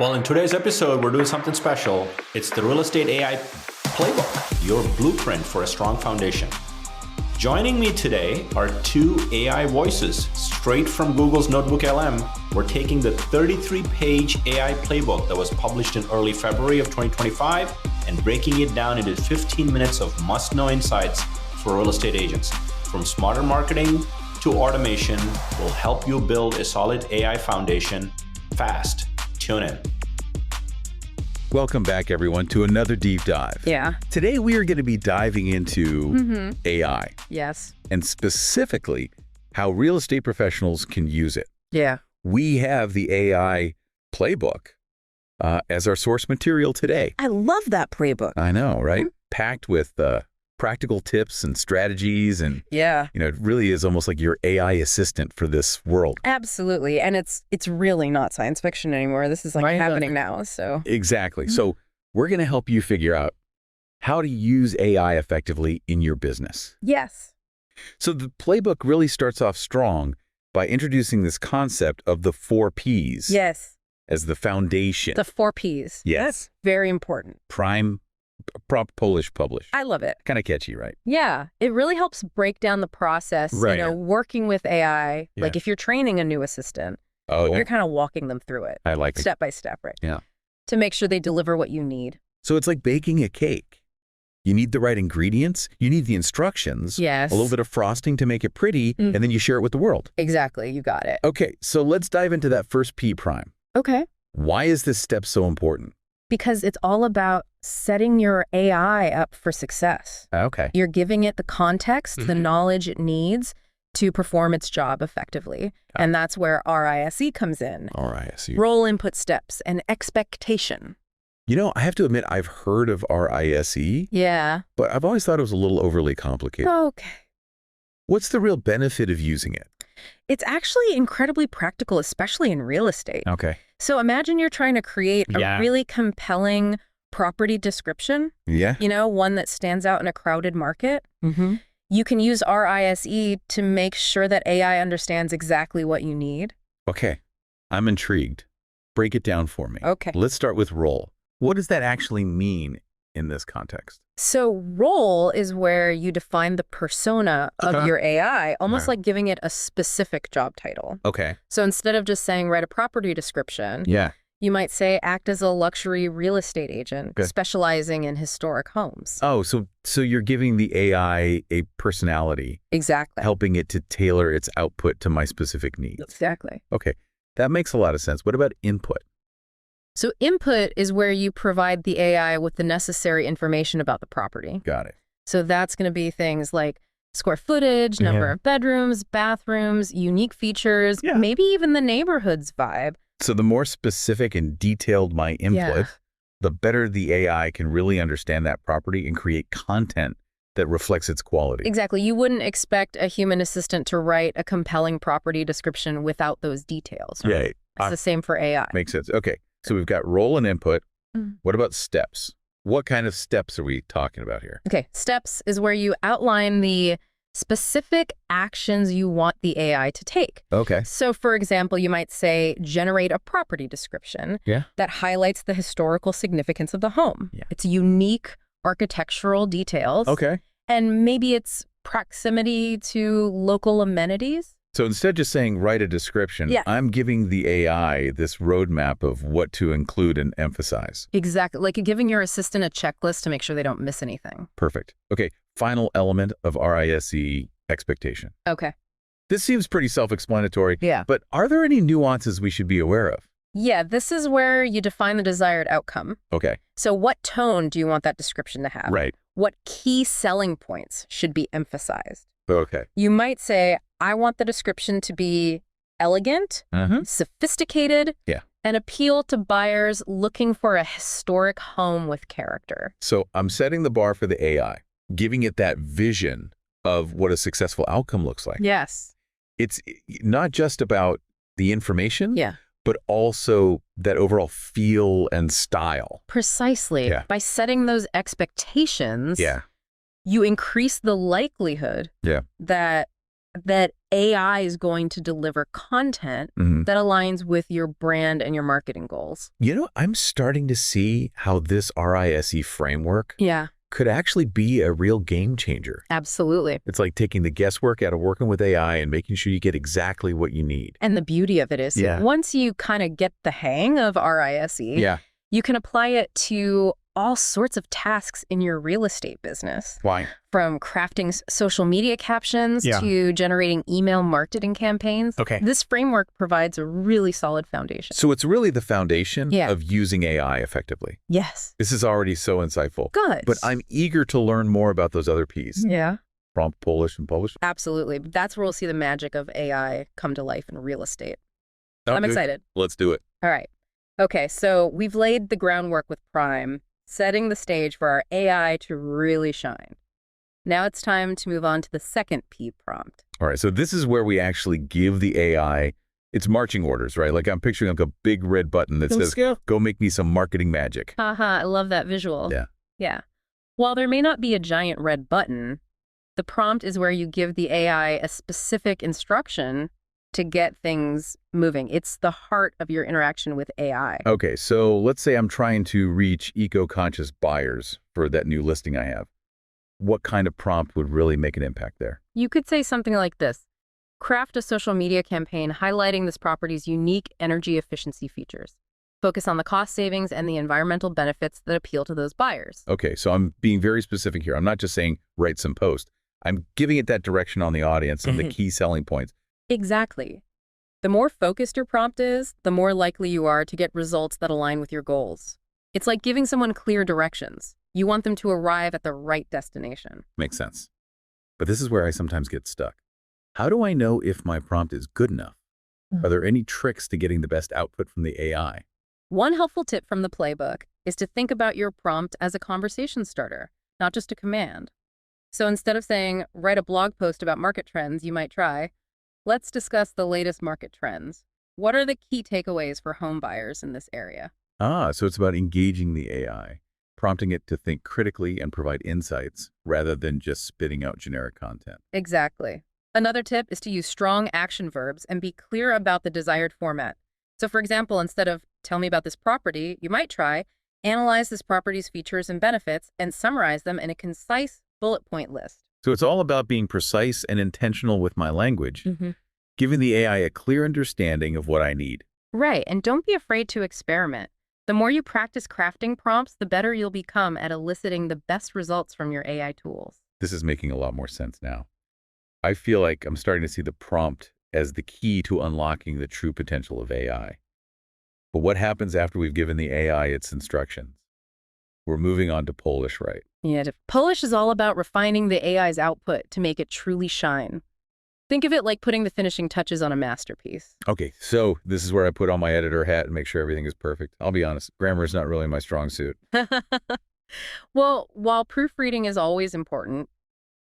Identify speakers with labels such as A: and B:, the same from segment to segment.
A: Well, in today's episode, we're doing something special. It's the Real Estate AI Playbook, your blueprint for a strong foundation. Joining me today are two AI voices straight from Google's Notebook LM. We're taking the 33-page AI playbook that was published in early February of 2025 and breaking it down into 15 minutes of must-know insights for real estate agents. From smarter marketing to automation, will help you build a solid AI foundation fast. Tune in.
B: Welcome back, everyone, to another deep dive.
C: Yeah.
B: Today, we are going to be diving into AI.
C: Yes.
B: And specifically, how real estate professionals can use it.
C: Yeah.
B: We have the AI playbook as our source material today.
C: I love that playbook.
B: I know, right? Packed with practical tips and strategies, and
C: Yeah.
B: it really is almost like your AI assistant for this world.
C: Absolutely. And it's really not science fiction anymore. This is like happening now. So
B: Exactly. So we're going to help you figure out how to use AI effectively in your business.
C: yes.
B: So the playbook really starts off strong by introducing this concept of the 4 Ps
C: Yes.
B: as the foundation.
C: The 4 Ps.
B: Yes.
C: Very important.
B: Prime, prop, Polish, publish.
C: I love it.
B: Kind of catchy, right?
C: Yeah. It really helps break down the process,
B: Right.
C: working with AI.
B: Yeah.
C: Like if you're training a new assistant,
B: Oh, yeah.
C: you're kind of walking them through it
B: I like it.
C: step by step, right?
B: Yeah.
C: To make sure they deliver what you need.
B: So it's like baking a cake. You need the right ingredients. You need the instructions.
C: Yes.
B: A little bit of frosting to make it pretty, and then you share it with the world.
C: Exactly. You got it.
B: Okay, so let's dive into that first P prime.
C: Okay.
B: Why is this step so important?
C: Because it's all about setting your AI up for success.
B: Okay.
C: You're giving it the context, the knowledge it needs to perform its job effectively. And that's where RISE comes in.
B: All right, I see.
C: Role input steps and expectation.
B: You know, I have to admit, I've heard of RISE,
C: Yeah.
B: but I've always thought it was a little overly complicated.
C: Okay.
B: What's the real benefit of using it?
C: It's actually incredibly practical, especially in real estate.
B: Okay.
C: So imagine you're trying to create
B: Yeah.
C: a really compelling property description,
B: Yeah.
C: one that stands out in a crowded market.
B: Mm-hmm.
C: You can use RISE to make sure that AI understands exactly what you need.
B: Okay. I'm intrigued. Break it down for me.
C: Okay.
B: Let's start with role. What does that actually mean in this context?
C: So role is where you define the persona of your AI, almost like giving it a specific job title.
B: Okay.
C: So instead of just saying write a property description,
B: Yeah.
C: you might say act as a luxury real estate agent specializing in historic homes.
B: Oh, so you're giving the AI a personality,
C: Exactly.
B: helping it to tailor its output to my specific needs.
C: Exactly.
B: Okay. That makes a lot of sense. What about input?
C: So input is where you provide the AI with the necessary information about the property.
B: Got it.
C: So that's going to be things like square footage, number of bedrooms, bathrooms, unique features, maybe even the neighborhood's vibe.
B: So the more specific and detailed my input, the better the AI can really understand that property and create content that reflects its quality.
C: Exactly. You wouldn't expect a human assistant to write a compelling property description without those details.
B: Right.
C: It's the same for AI.
B: Makes sense. Okay. So we've got role and input. What about steps? What kind of steps are we talking about here?
C: Okay. Steps is where you outline the specific actions you want the AI to take.
B: Okay.
C: So, for example, you might say, generate a property description that highlights the historical significance of the home. Its unique architectural details.
B: Okay.
C: And maybe its proximity to local amenities.
B: So instead of just saying write a description, I'm giving the AI this roadmap of what to include and emphasize.
C: Exactly. Like giving your assistant a checklist to make sure they don't miss anything.
B: Perfect. Okay. Final element of RISE, expectation.
C: Okay.
B: This seems pretty self-explanatory.
C: Yeah.
B: But are there any nuances we should be aware of?
C: Yeah, this is where you define the desired outcome.
B: Okay.
C: So what tone do you want that description to have?
B: Right.
C: What key selling points should be emphasized?
B: Okay.
C: You might say, I want the description to be elegant, sophisticated, and appeal to buyers looking for a historic home with character.
B: So I'm setting the bar for the AI, giving it that vision of what a successful outcome looks like.
C: Yes.
B: It's not just about the information,
C: Yeah.
B: but also that overall feel and style.
C: Precisely.
B: Yeah.
C: By setting those expectations,
B: Yeah.
C: you increase the likelihood
B: Yeah.
C: that that AI is going to deliver content that aligns with your brand and your marketing goals.
B: You know, I'm starting to see how this RISE framework could actually be a real game changer.
C: Absolutely.
B: It's like taking the guesswork out of working with AI and making sure you get exactly what you need.
C: And the beauty of it is once you kind of get the hang of RISE, you can apply it to all sorts of tasks in your real estate business.
B: Why?
C: From crafting social media captions to generating email marketing campaigns.
A: Okay.
C: This framework provides a really solid foundation.
B: So it's really the foundation of using AI effectively.
C: Yes.
B: This is already so insightful.
C: Good.
B: But I'm eager to learn more about those other P's.
C: Yeah.
B: Prompt, Polish, and publish.
C: Absolutely. That's where we'll see the magic of AI come to life in real estate. I'm excited.
B: Let's do it.
C: All right. Okay, so we've laid the groundwork with Prime, setting the stage for our AI to really shine. Now it's time to move on to the second P prompt.
B: All right, so this is where we actually give the AI its marching orders, right? Like I'm picturing like a big red button that says, go make me some marketing magic.
C: Haha, I love that visual. Yeah. While there may not be a giant red button, the prompt is where you give the AI a specific instruction to get things moving. It's the heart of your interaction with AI.
B: Okay, so let's say I'm trying to reach eco-conscious buyers for that new listing I have. What kind of prompt would really make an impact there?
C: You could say something like this. Craft a social media campaign highlighting this property's unique energy efficiency features. Focus on the cost savings and the environmental benefits that appeal to those buyers.
B: Okay, so I'm being very specific here. I'm not just saying write some post. I'm giving it that direction on the audience and the key selling points.
C: Exactly. The more focused your prompt is, the more likely you are to get results that align with your goals. It's like giving someone clear directions. You want them to arrive at the right destination.
B: Makes sense. But this is where I sometimes get stuck. How do I know if my prompt is good enough? Are there any tricks to getting the best output from the AI?
C: One helpful tip from the Playbook is to think about your prompt as a conversation starter, not just a command. So instead of saying, write a blog post about market trends, you might try, let's discuss the latest market trends. What are the key takeaways for home buyers in this area?
B: So it's about engaging the AI, prompting it to think critically and provide insights rather than just spitting out generic content.
C: Exactly. Another tip is to use strong action verbs and be clear about the desired format. So for example, instead of tell me about this property, you might try analyze this property's features and benefits and summarize them in a concise bullet point list.
B: So it's all about being precise and intentional with my language, giving the AI a clear understanding of what I need.
C: Right, and don't be afraid to experiment. The more you practice crafting prompts, the better you'll become at eliciting the best results from your AI tools.
B: This is making a lot more sense now. I feel like I'm starting to see the prompt as the key to unlocking the true potential of AI. But what happens after we've given the AI its instructions? We're moving on to Polish, right?
C: Yeah, Polish is all about refining the AI's output to make it truly shine. Think of it like putting the finishing touches on a masterpiece.
B: Okay, so this is where I put on my editor hat and make sure everything is perfect. I'll be honest, grammar is not really my strong suit.
C: Well, while proofreading is always important,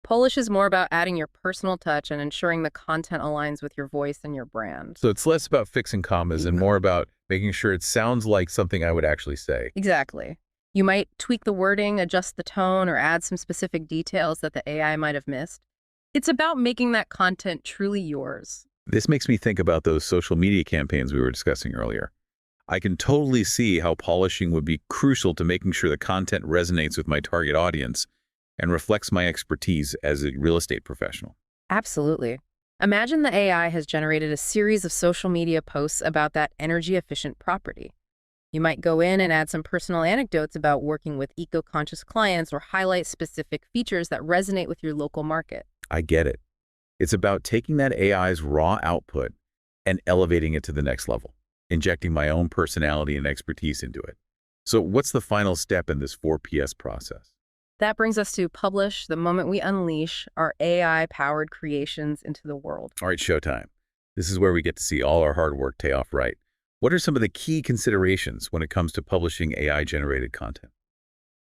C: Polish is more about adding your personal touch and ensuring the content aligns with your voice and your brand.
B: So it's less about fixing commas and more about making sure it sounds like something I would actually say.
C: Exactly. You might tweak the wording, adjust the tone, or add some specific details that the AI might have missed. It's about making that content truly yours.
B: This makes me think about those social media campaigns we were discussing earlier. I can totally see how polishing would be crucial to making sure the content resonates with my target audience and reflects my expertise as a real estate professional.
C: Absolutely. Imagine the AI has generated a series of social media posts about that energy-efficient property. You might go in and add some personal anecdotes about working with eco-conscious clients or highlight specific features that resonate with your local market.
B: I get it. It's about taking that AI's raw output and elevating it to the next level, injecting my own personality and expertise into it. So what's the final step in this 4PS process?
C: That brings us to publish, the moment we unleash our AI-powered creations into the world.
B: All right, showtime. This is where we get to see all our hard work pay off right. What are some of the key considerations when it comes to publishing AI-generated content?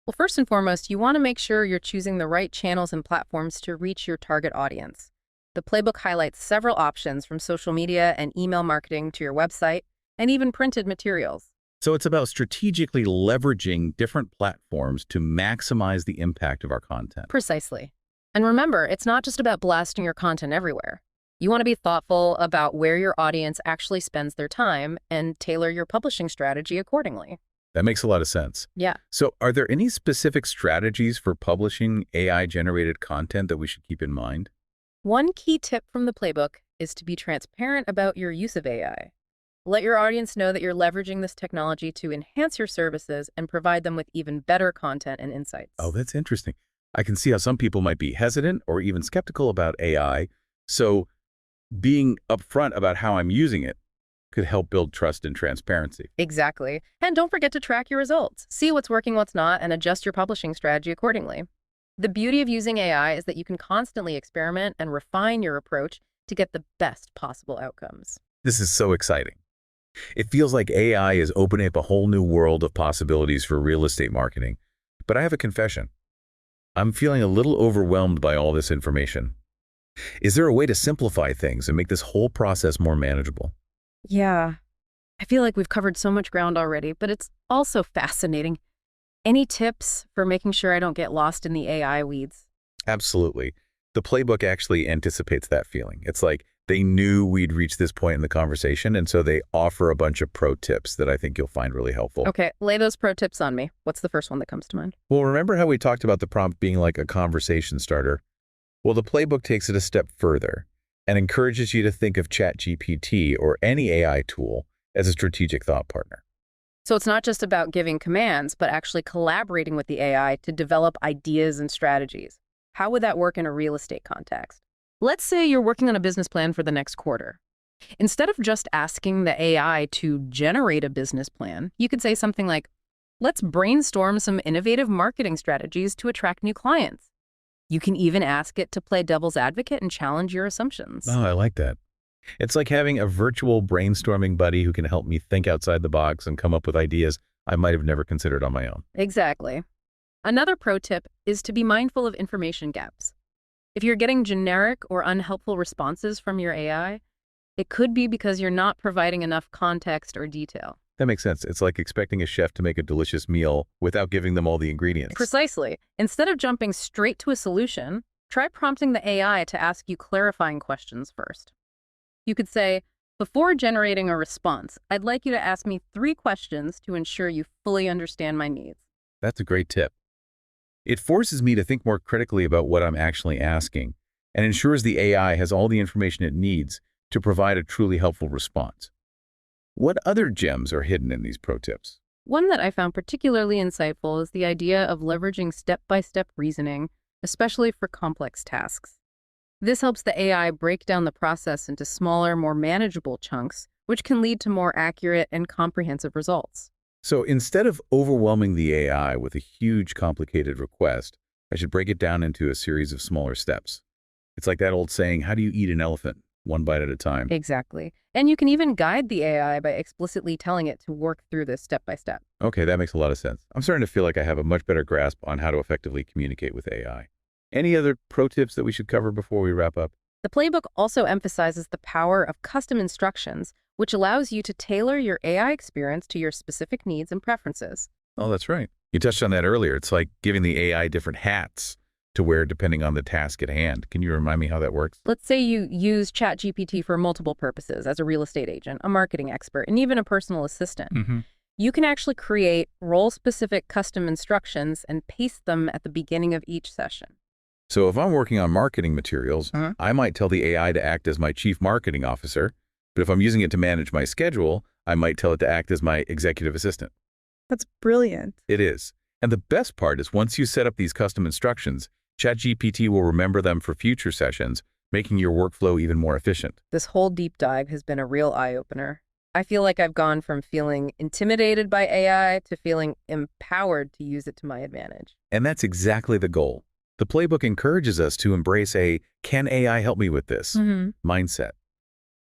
C: Well, first and foremost, you want to make sure you're choosing the right channels and platforms to reach your target audience. The Playbook highlights several options from social media and email marketing to your website, and even printed materials.
B: So it's about strategically leveraging different platforms to maximize the impact of our content.
C: Precisely. And remember, it's not just about blasting your content everywhere. You want to be thoughtful about where your audience actually spends their time and tailor your publishing strategy accordingly.
B: That makes a lot of sense.
C: Yeah.
B: So are there any specific strategies for publishing AI-generated content that we should keep in mind?
C: One key tip from the playbook is to be transparent about your use of AI. Let your audience know that you're leveraging this technology to enhance your services and provide them with even better content and insights.
B: Oh, that's interesting. I can see how some people might be hesitant or even skeptical about AI. So being upfront about how I'm using it could help build trust and transparency.
C: Exactly. And don't forget to track your results. See what's working, what's not, and adjust your publishing strategy accordingly. The beauty of using AI is that you can constantly experiment and refine your approach to get the best possible outcomes.
B: This is so exciting. It feels like AI is opening up a whole new world of possibilities for real estate marketing. But I have a confession. I'm feeling a little overwhelmed by all this information. Is there a way to simplify things and make this whole process more manageable?
C: Yeah, I feel like we've covered so much ground already, but it's also fascinating. Any tips for making sure I don't get lost in the AI weeds?
B: Absolutely. The playbook actually anticipates that feeling. It's like they knew we'd reach this point in the conversation, and so they offer a bunch of pro tips that I think you'll find really helpful.
C: Okay, lay those pro tips on me. What's the first one that comes to mind?
B: Well, remember how we talked about the prompt being like a conversation starter? Well, the playbook takes it a step further and encourages you to think of ChatGPT or any AI tool as a strategic thought partner.
C: So it's not just about giving commands, but actually collaborating with the AI to develop ideas and strategies. How would that work in a real estate context? Let's say you're working on a business plan for the next quarter. Instead of just asking the AI to generate a business plan, you could say something like, let's brainstorm some innovative marketing strategies to attract new clients. You can even ask it to play devil's advocate and challenge your assumptions.
B: Oh, I like that. It's like having a virtual brainstorming buddy who can help me think outside the box and come up with ideas I might have never considered on my own.
C: Exactly. Another pro tip is to be mindful of information gaps. If you're getting generic or unhelpful responses from your AI, it could be because you're not providing enough context or detail.
B: That makes sense. It's like expecting a chef to make a delicious meal without giving them all the ingredients.
C: Precisely. Instead of jumping straight to a solution, try prompting the AI to ask you clarifying questions first. You could say, before generating a response, I'd like you to ask me 3 questions to ensure you fully understand my needs.
B: That's a great tip. It forces me to think more critically about what I'm actually asking and ensures the AI has all the information it needs to provide a truly helpful response. What other gems are hidden in these pro tips?
C: One that I found particularly insightful is the idea of leveraging step-by-step reasoning, especially for complex tasks. This helps the AI break down the process into smaller, more manageable chunks, which can lead to more accurate and comprehensive results.
B: So instead of overwhelming the AI with a huge, complicated request, I should break it down into a series of smaller steps. It's like that old saying, how do you eat an elephant? One bite at a time.
C: Exactly. And you can even guide the AI by explicitly telling it to work through this step by step.
B: Okay, that makes a lot of sense. I'm starting to feel like I have a much better grasp on how to effectively communicate with AI. Any other pro tips that we should cover before we wrap up?
C: The playbook also emphasizes the power of custom instructions, which allows you to tailor your AI experience to your specific needs and preferences.
B: Oh, that's right. You touched on that earlier. It's like giving the AI different hats to wear depending on the task at hand. Can you remind me how that works?
C: Let's say you use ChatGPT for multiple purposes as a real estate agent, a marketing expert, and even a personal assistant. You can actually create role-specific custom instructions and paste them at the beginning of each session.
B: So if I'm working on marketing materials, I might tell the AI to act as my chief marketing officer, but if I'm using it to manage my schedule, I might tell it to act as my executive assistant.
D: That's brilliant.
B: It is. And the best part is once you set up these custom instructions, ChatGPT will remember them for future sessions, making your workflow even more efficient.
C: This whole deep dive has been a real eye-opener. I feel like I've gone from feeling intimidated by AI to feeling empowered to use it to my advantage.
B: And that's exactly the goal. The playbook encourages us to embrace a "can AI help me with this" mindset.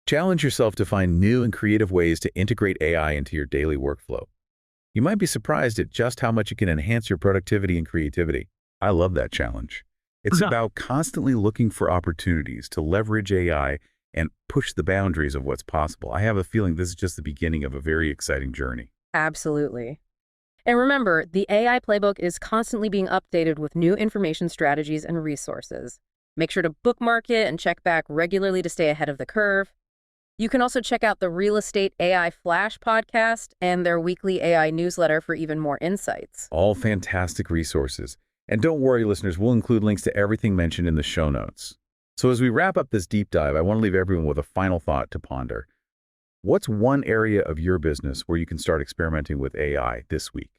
B: Challenge yourself to find new and creative ways to integrate AI into your daily workflow. You might be surprised at just how much it can enhance your productivity and creativity. I love that challenge. It's about constantly looking for opportunities to leverage AI and push the boundaries of what's possible. I have a feeling this is just the beginning of a very exciting journey.
C: Absolutely. And remember, the AI playbook is constantly being updated with new information strategies and resources. Make sure to bookmark it and check back regularly to stay ahead of the curve. You can also check out the Real Estate AI Flash podcast and their weekly AI newsletter for even more insights.
B: All fantastic resources. And don't worry, listeners, we'll include links to everything mentioned in the show notes. So as we wrap up this deep dive, I want to leave everyone with a final thought to ponder. What's one area of your business where you can start experimenting with AI this week?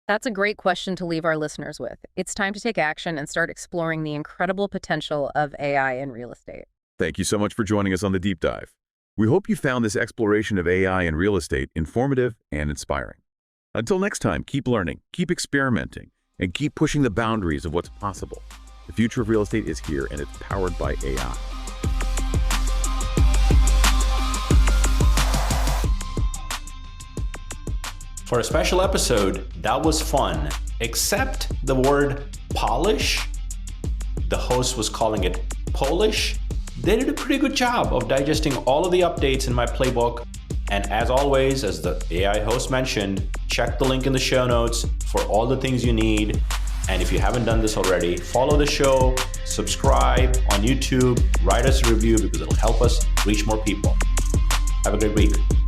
C: That's a great question to leave our listeners with. It's time to take action and start exploring the incredible potential of AI in real estate.
B: Thank you so much for joining us on the deep dive. We hope you found this exploration of AI in real estate informative and inspiring. Until next time, keep learning, keep experimenting, and keep pushing the boundaries of what's possible. The future of real estate is here, and it's powered by AI.
A: For a special episode, that was fun, except the word polish. The host was calling it Polish. They did a pretty good job of digesting all of the updates in my playbook. And as always, as the AI host mentioned, check the link in the show notes for all the things you need. And if you haven't done this already, follow the show, subscribe on YouTube, write us a review because it'll help us reach more people. Have a great week.